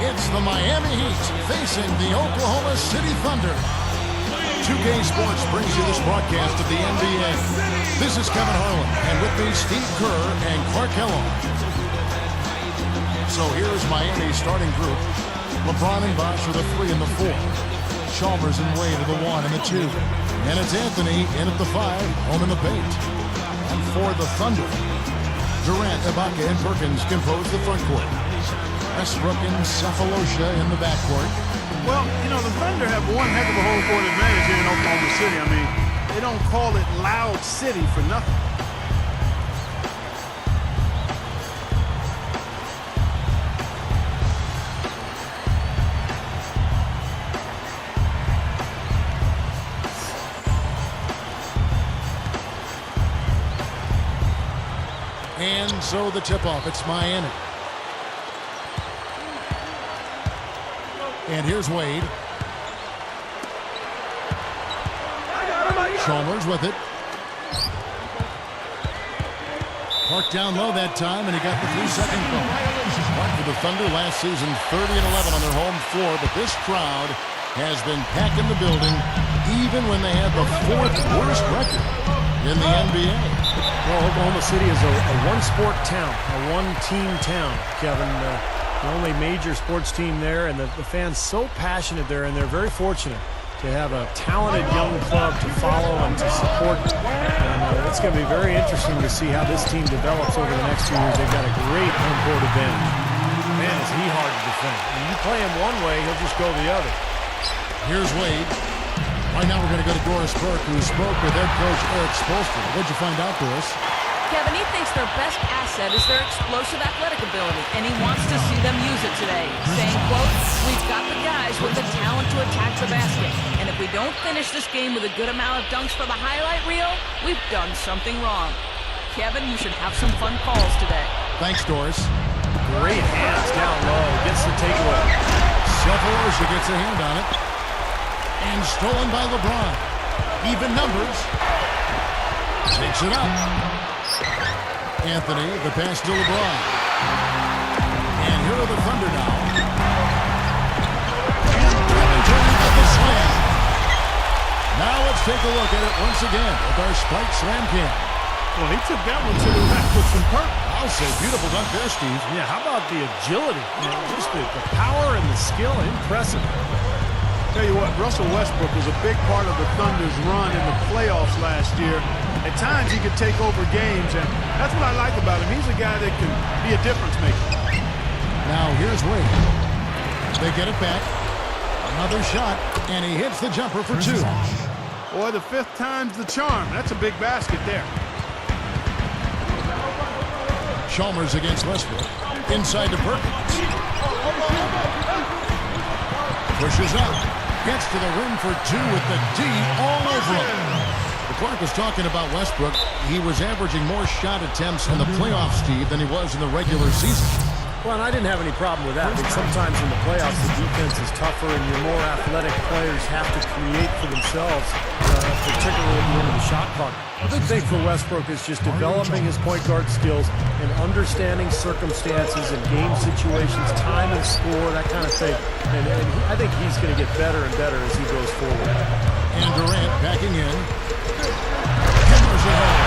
It's the Miami Heat facing the Oklahoma City Thunder. 2K Sports brings you this broadcast of the NBA. This is Kevin Harlan, and with me, Steve Kerr and Clark Kellogg. So here's Miami's starting group. LeBron and Bosh are the 3 and the 4. Chalmers and Wade are the 1 and the 2. And it's Anthony in at the 5, home in the paint. And for the Thunder, Durant, Ibaka, and Perkins compose the front court. Westbrook and Cephalosha in the backcourt. Well, you know, the Thunder have one heck of a home court advantage here in Oklahoma City. I mean, they don't call it Loud City for nothing. And so the tip-off, it's Miami. And here's Wade. Chalmers with it. Park down low that time, and he got the 3-second call. Park for the Thunder last season, 30-11 on their home floor, but this crowd has been packing the building even when they had the 4th worst record in the NBA. Well, Oklahoma City is a one-sport town, a one-team town, Kevin. The only major sports team there, and the fans so passionate there, and they're very fortunate to have a talented young club to follow and to support. And it's going to be very interesting to see how this team develops over the next 2 years. They've got a great home court advantage. Man, is he hard to defend. When you play him one way, he'll just go the other. Here's Wade. Right now we're going to go to Doris Burke, who spoke with head coach Eric Spoelstra. What'd you find out, Doris? Kevin, he thinks their best asset is their explosive athletic ability, and he wants to see them use it today, saying, quote, "We've got the guys with the talent to attack the basket, and if we don't finish this game with a good amount of dunks for the highlight reel, we've done something wrong." Kevin, you should have some fun calls today. Thanks, Doris. Great hands down low, gets the takeaway. Cephalosha gets a hand on it. And stolen by LeBron. Even numbers. Takes it up. Anthony, the pass to LeBron. And here are the Thunder now. With the slam. Now let's take a look at it once again with our Spike Slam Cam. Well, he took that one to the rack with some perk. I'll say beautiful dunk there, Steve. Yeah, how about the agility? You know, just the power and the skill, impressive. Tell you what, Russell Westbrook was a big part of the Thunder's run in the playoffs last year. At times he could take over games, and that's what I like about him. He's a guy that can be a difference maker. Now here's Wade. They get it back. Another shot, and he hits the jumper for 2. Boy, the 5th time's the charm. That's a big basket there. Chalmers against Westbrook. Inside to Perkins. Pushes up. Gets to the rim for 2 with the D all over him. Clark was talking about Westbrook. He was averaging more shot attempts in the playoffs, Steve, than he was in the regular season. Well, and I didn't have any problem with that. I think sometimes in the playoffs, the defense is tougher and your more athletic players have to create for themselves, particularly at the end of the shot clock. The big thing for Westbrook is just developing his point guard skills and understanding circumstances and game situations, time and score, that kind of thing. And I think he's going to get better and better as he goes forward. And Durant backing in. Hammers it home.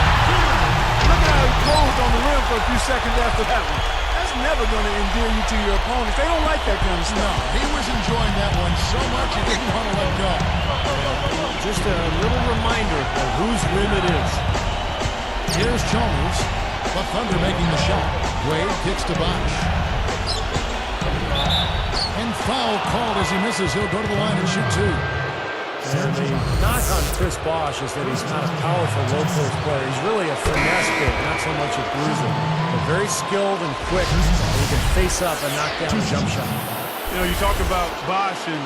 Look at how he closed on the rim for a few seconds after that one. That's never going to endear you to your opponents. They don't like that kind of stuff. No, he was enjoying that one so much he didn't want to let go. Just a little reminder of whose rim it is. Here's Chalmers. The Thunder making the shot. Wade kicks to Bosh. And foul called as he misses. He'll go to the line and shoot 2. And the knock on Chris Bosh is that he's not a powerful low-post player. He's really a finesse big, not so much a bruiser. But very skilled and quick. He can face up and knock down a jump shot. You know, you talk about Bosh and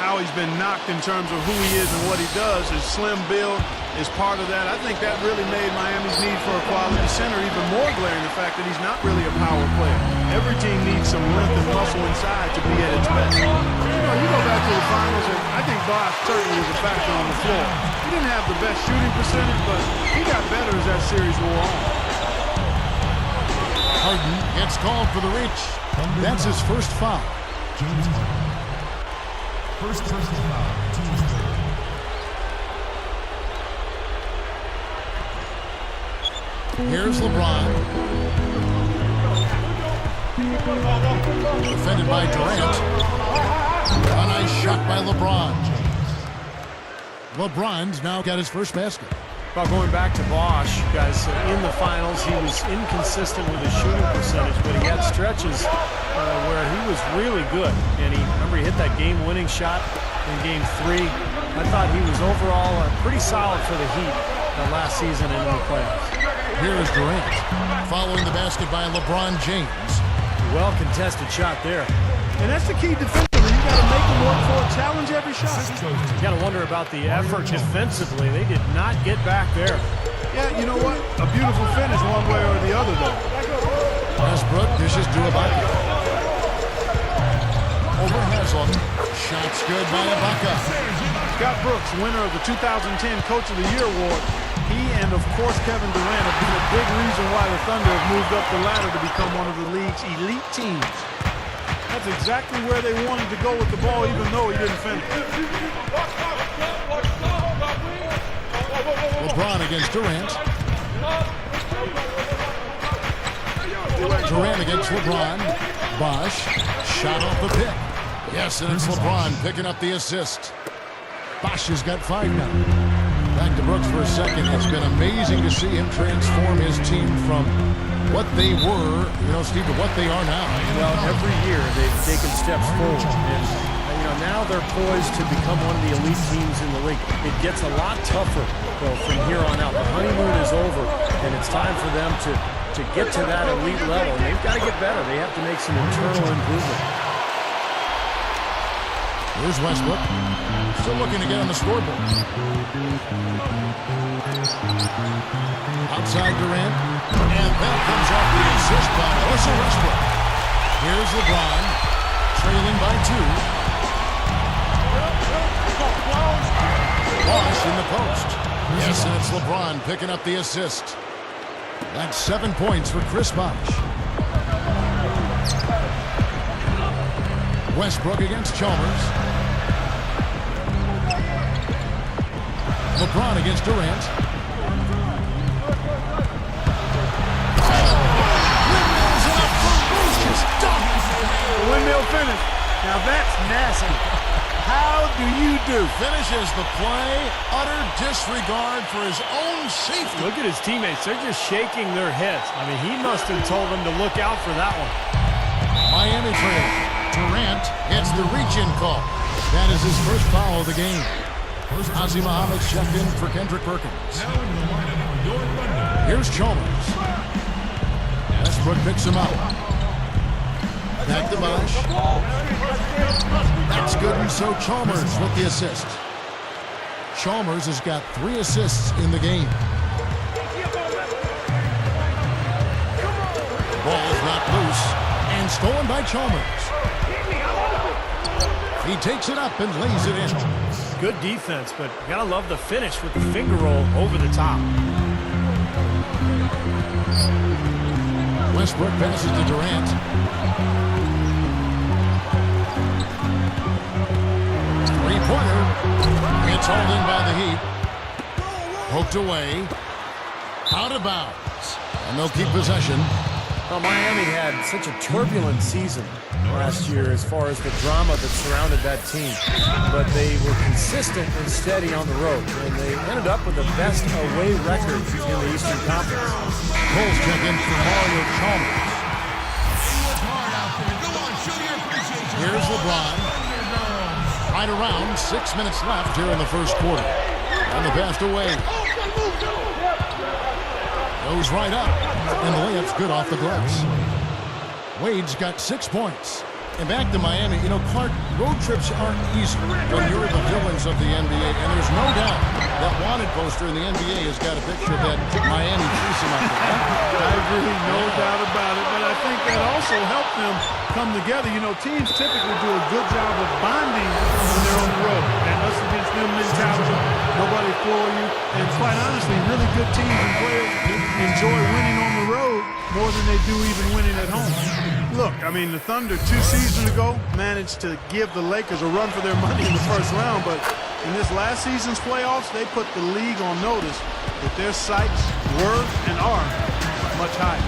how he's been knocked in terms of who he is and what he does. His slim build is part of that. I think that really made Miami's need for a quality center even more glaring, the fact that he's not really a power player. Every team needs some length and muscle inside to be at its best. You know, you go back to the finals, and I think Bosh certainly was a factor on the floor. He didn't have the best shooting percentage, but he got better as that series wore on. Harden gets called for the reach. That's his first foul. First personal foul. Team's third. Here's LeBron. Defended by Durant. A nice shot by LeBron. LeBron's now got his first basket. Well, going back to Bosch, guys, in the finals, he was inconsistent with his shooting percentage, but he had stretches where he was really good. And remember, he hit that game-winning shot in Game 3. I thought he was overall pretty solid for the Heat last season and in the playoffs. Here is Durant, following the basket by LeBron James. Well-contested shot there. And that's the key defensively. You got to make them work for it, challenge every shot. You got to wonder about the effort defensively. They did not get back there. Yeah, you know what? A beautiful finish one way or the other, though. Westbrook dishes to Ibaka. Over Haslam. Shots good by Ibaka. Scott Brooks, winner of the 2010 Coach of the Year award. He and, of course, Kevin Durant have been a big reason why the Thunder have moved up the ladder to become one of the league's elite teams. That's exactly where they wanted to go with the ball, even though he didn't finish. LeBron against Durant. Durant against LeBron. Bosch. Shot off the pick. Yes, and it's LeBron picking up the assist. Bosch has got 5 now. Back to Brooks for a second. It's been amazing to see him transform his team from what they were, Steve, to what they are now. Well, every year they've taken steps forward. And, now they're poised to become one of the elite teams in the league. It gets a lot tougher, though, from here on out. The honeymoon is over, and it's time for them to get to that elite level. And they've got to get better. They have to make some internal improvement. Here's Westbrook. Still looking to get on the scoreboard. Outside Durant. And that comes off the assist by Russell Westbrook. Here's LeBron. Trailing by 2. Bosch in the post. Yes, and it's LeBron picking up the assist. That's 7 points for Chris Bosch. Westbrook against Chalmers. LeBron against Durant. Windmills and a ferocious dunk. Windmill finish. Now that's nasty. How do you do? Finishes the play. Utter disregard for his own safety. Look at his teammates. They're just shaking their heads. I mean, he must have told them to look out for that one. Miami trail. Durant gets the reach-in call. That is his first foul of the game. Ozzie Muhammad checked in for Kendrick Perkins. Here's Chalmers. Westbrook picks him up. Back to Bosch. That's good, and so Chalmers with the assist. Chalmers has got 3 assists in the game. Ball is knocked loose and stolen by Chalmers. He takes it up and lays it in. Good defense, but you gotta love the finish with the finger roll over the top. Westbrook passes to Durant. Three-pointer. It's hauled in by the Heat. Poked away. Out of bounds. And they'll keep possession. Well, Miami had such a turbulent season last year as far as the drama that surrounded that team. But they were consistent and steady on the road, and they ended up with the best away record in the Eastern Conference. Bulls check in for Mario Chalmers. Here's LeBron. Right around 6 minutes left here in the first quarter. And the pass away. Goes right up. And the layup's good off the glass. Wade's got 6 points. And back to Miami. Clark, road trips aren't easy when you're the villains of the NBA. And there's no doubt that wanted poster in the NBA has got a picture of that Miami chasing up there. I agree, no doubt about it. But I think that also helped them come together. Teams typically do a good job of bonding when they're on the road. And us against them mentality, nobody floor you. And quite honestly, really good teams and players enjoy winning on the road more than they do even winning at home. Look, I mean, the Thunder 2 seasons ago managed to give the Lakers a run for their money in the first round, but in this last season's playoffs, they put the league on notice that their sights were and are much higher.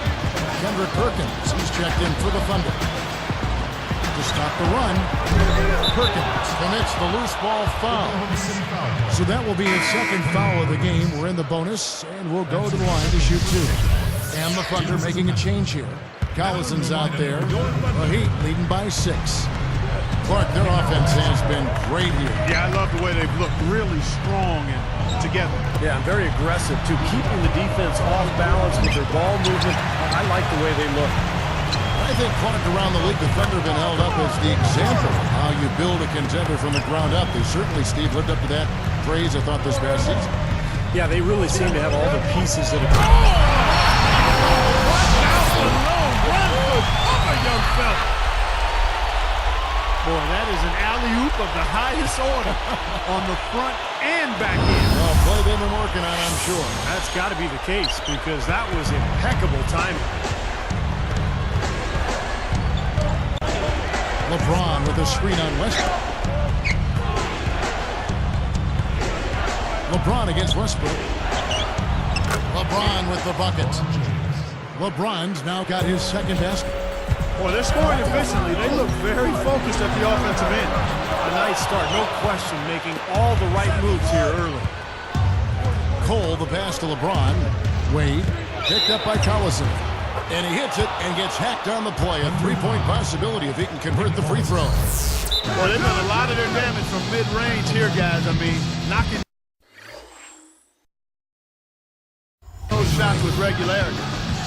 Kendrick Perkins, he's checked in for the Thunder. To stop the run, Perkins commits the loose ball foul. So that will be his second foul of the game. We're in the bonus, and we'll go to the line to shoot 2. And the Thunder making a change here. Collison's out there. The Heat leading by 6. Clark, their offense has been great here. Yeah, I love the way they've looked really strong and together. Yeah, and very aggressive, too. Keeping the defense off balance with their ball movement. I like the way they look. I think, Clark, around the league, the Thunder have been held up as the example of how you build a contender from the ground up. They certainly, Steve, lived up to that phrase, I thought, this past season. Yeah, they really seem to have all the pieces that have... Young fella. Boy, that is an alley-oop of the highest order on the front and back end. Well, play they've been working on, I'm sure. That's got to be the case because that was impeccable timing. LeBron with a screen on Westbrook. LeBron against Westbrook. LeBron with the bucket. LeBron's now got his second basket. Boy, they're scoring efficiently. They look very focused at the offensive end. A nice start, no question, making all the right moves here early. Cole, the pass to LeBron. Wade, picked up by Collison. And he hits it and gets hacked on the play. A three-point possibility if he can convert the free throw. Well, they've done a lot of their damage from mid-range here, guys. I mean, knocking those shots with regularity.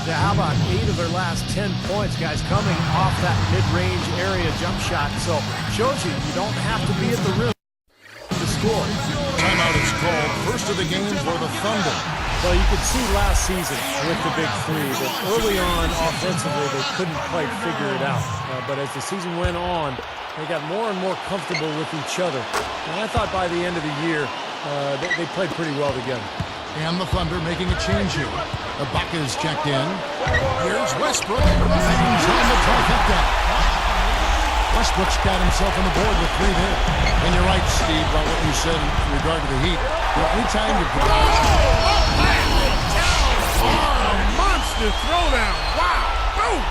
Yeah, how about 8 of their last 10 points, guys, coming off that mid-range area jump shot. So, shows you don't have to be at the rim to score. Timeout is called. First of the game for the Thunder. Well, you could see last season with the big three that early on, offensively, they couldn't quite figure it out. But as the season went on, they got more and more comfortable with each other. And I thought by the end of the year, they played pretty well together. And the Thunder making a change here. Ibaka's checked in. Here's Westbrook. Bangs on the trifecta. Westbrook's got himself on the board with 3 there. And you're right, Steve, about what you said in regard to the Heat. Anytime you... A monster throwdown. Wow. Boom.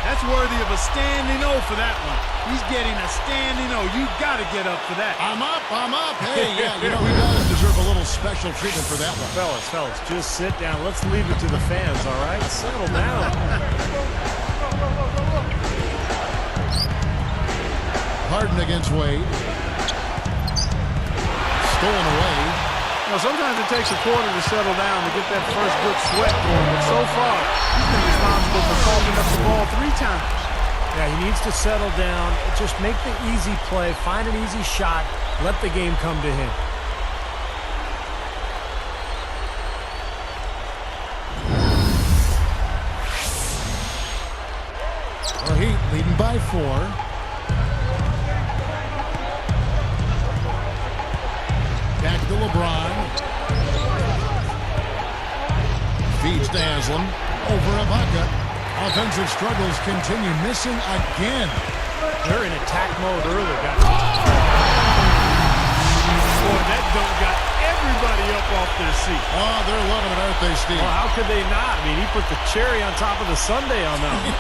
That's worthy of a standing O for that one. He's getting a standing O. You got to get up for that. I'm up. Hey, yeah, you know, he does deserve a little special treatment for that one. Fellas, just sit down. Let's leave it to the fans, all right? Settle down. Harden against Wade. Stolen away. Now, sometimes it takes a quarter to settle down to get that first good sweat going. But so far, he's been responsible for coughing up the ball 3 times. Yeah, he needs to settle down. Just make the easy play. Find an easy shot. Let the game come to him. The Heat leading by 4. Back to LeBron. Feeds to Haslam. Over Ibaka. Offensive struggles continue. Missing again. They're in attack mode early, guys. Boy, that dunk got everybody up off their seat. Oh, they're loving it, aren't they, Steve? Well, how could they not? I mean, he put the cherry on top of the sundae on that one.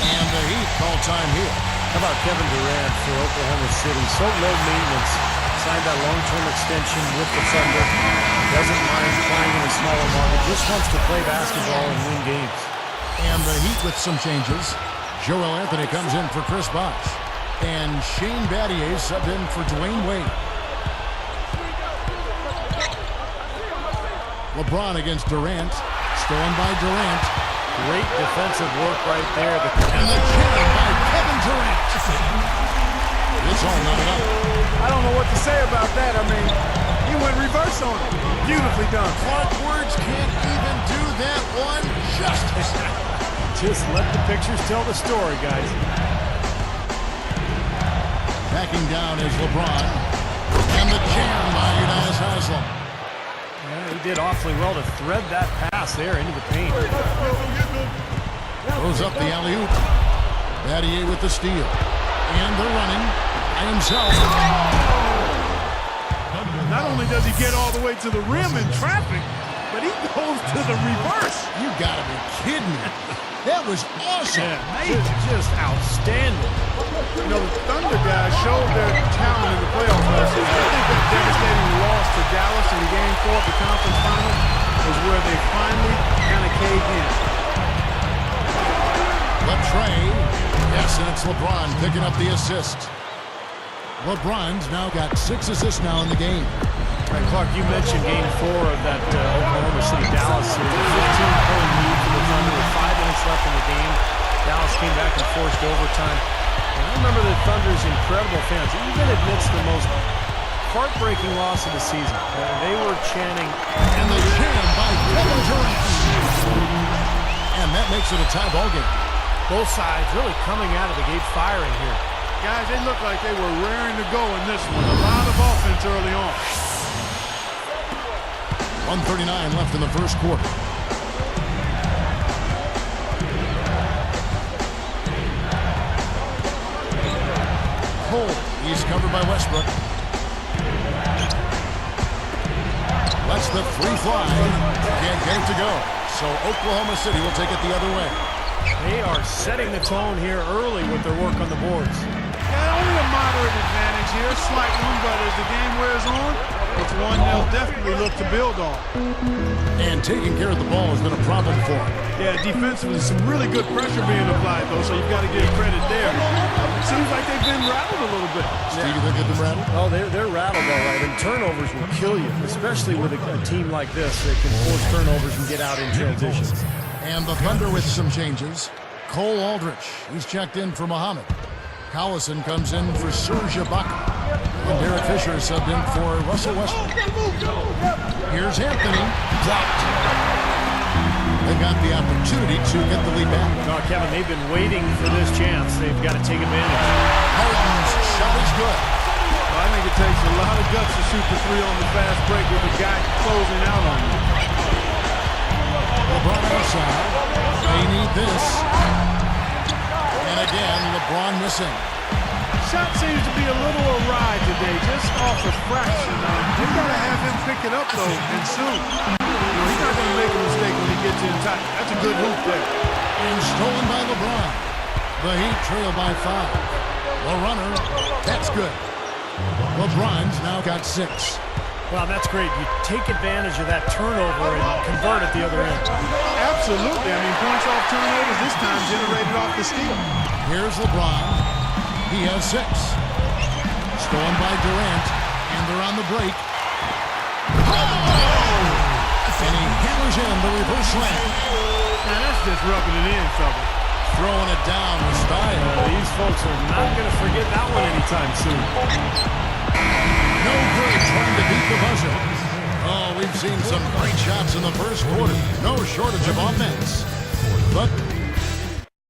And the Heat call time here. How about Kevin Durant for Oklahoma City? So low maintenance. Signed that long-term extension with the Thunder. Doesn't mind playing in a smaller market. Just wants to play basketball and win games. And the Heat with some changes. Joel Anthony comes in for Chris Bosh. And Shane Battier subbed in for Dwayne Wade. LeBron against Durant. Stolen by Durant. Great defensive work right there. And the jam by Kevin Durant. It's all knotted up. I don't know what to say about that. I mean, he went reverse on it. Beautifully done. Clark words can't even do that one justice. Just let the pictures tell the story, guys. Backing down is LeBron. And And the jam by Udonis Haslem. Yeah, he did awfully well to thread that pass there into the paint. Throws up the alley-oop. Battier with the steal. And they're running by himself. Not only does he get all the way to the rim in traffic, but he goes to the reverse. You gotta be kidding me. That was awesome. Yeah, just outstanding. You know, the Thunder guys showed their talent in the playoffs last season. I think that devastating loss to Dallas in Game 4 of the conference final is where they finally kind of caved in. But Trey, yes, and it's LeBron picking up the assist. LeBron's now got 6 assists now in the game. Right, Clark, you mentioned Game 4 of that Oklahoma City-Dallas series. 15-point lead for the Thunder with 5 minutes left in the game. Dallas came back and forced overtime. And I remember the Thunder's incredible fans, even amidst the most heartbreaking loss of the season. They were chanting. And the jam by Kevin Durant. And that makes it a tie ball game. Both sides really coming out of the gate firing here. Guys, they look like they were raring to go in this one. A lot of offense early on. 1:39 left in the first quarter. Cole, he's covered by Westbrook. Lets the three fly. Can't get it to go. So Oklahoma City will take it the other way. They are setting the tone here early with their work on the boards. Yeah, only a moderate advantage here, a slight one, but as the game wears on, it's one they'll definitely look to build on. And taking care of the ball has been a problem for him. Yeah, defensively, some really good pressure being applied, though, so you've got to give credit there. Seems like they've been rattled a little bit. Steve, you think they've been rattled? Oh, they're rattled all right, and turnovers will kill you, especially with a team like this that can force turnovers and get out in transitions. And the Thunder with some changes. Cole Aldrich, he's checked in for Muhammad. Collison comes in for Serge Ibaka. And Derek Fisher subbed in for Russell Westbrook. Here's Anthony. Blocked. They got the opportunity to get the lead back. Oh, Kevin, they've been waiting for this chance. They've got to take advantage. Harden's shot is good. Well, I think it takes a lot of guts to shoot the three on the fast break with the guy closing out on you. LeBron outside. They need this. And again, LeBron missing. Shot seems to be a little awry today, just off a fraction. They've got to have him pick it up, though, and soon. He's not going to make a mistake when he gets in tight. That's a good hoop there. And stolen by LeBron. The Heat trail by 5. The runner, that's good. LeBron's now got 6. Well, that's great. You take advantage of that turnover and convert at the other end. Absolutely. I mean, points off turnovers this time generated off the steal. Here's LeBron. He has 6. Stolen by Durant. And they're on the break. And he hammers in the reverse slam. Now, that's just rubbing it in, fellas. Throwing it down with style. These folks are not going to forget that one anytime soon. No good trying to beat the buzzer. Oh, we've seen some great shots in the first quarter. No shortage of offense. But